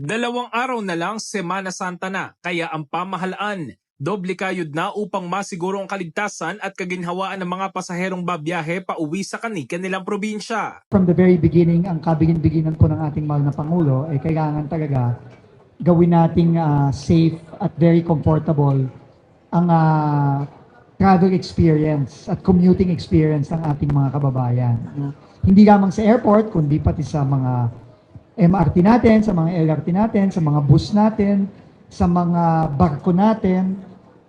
2 araw na lang Semana Santa na, kaya ang pamahalaan doble kayod na upang masiguro ang kaligtasan at kaginhawaan ng mga pasaherong babiyahe pauwi sa kanilang probinsya. From the very beginning, ang kabigin-biginan po ng ating mahal na Pangulo ay kailangan talaga gawin nating safe at very comfortable ang travel experience at commuting experience ng ating mga kababayan. Hindi lamang sa airport, kundi pati sa mga MRT natin, sa mga LRT natin, sa mga bus natin, sa mga barko natin,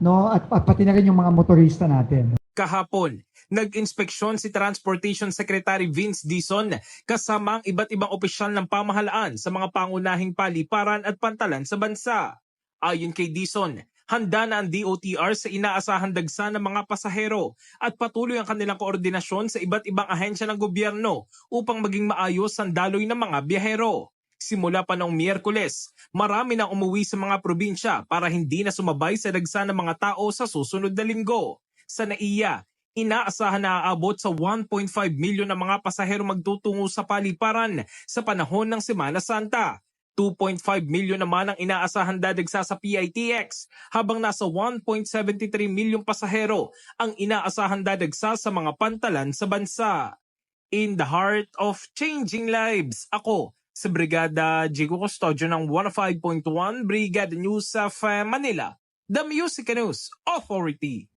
no? At pati na rin yung mga motorista natin. Kahapon, nag-inspeksyon si Transportation Secretary Vince Dizon kasama ang iba't ibang opisyal ng pamahalaan sa mga pangunahing paliparan at pantalan sa bansa. Ayon kay Dizon, handa na ang DOTR sa inaasahan dagsa ng mga pasahero at patuloy ang kanilang koordinasyon sa iba't ibang ahensya ng gobyerno upang maging maayos ang daloy ng mga biyahero. Simula pa noong Miyerkules, marami nang umuwi sa mga probinsya para hindi na sumabay sa dagsa ng mga tao sa susunod na linggo. Sa NAIA, inaasahan na aabot sa 1.5 milyon na mga pasahero magtutungo sa paliparan sa panahon ng Semana Santa. 2.5 milyon naman ang inaasahan dadagsa sa PITX, habang nasa 1.73 milyong pasahero ang inaasahan dadagsa sa mga pantalan sa bansa. In the heart of changing lives, ako sa Brigada Jigo Custodio ng 105.1 Brigada News of Manila, The Music News Authority.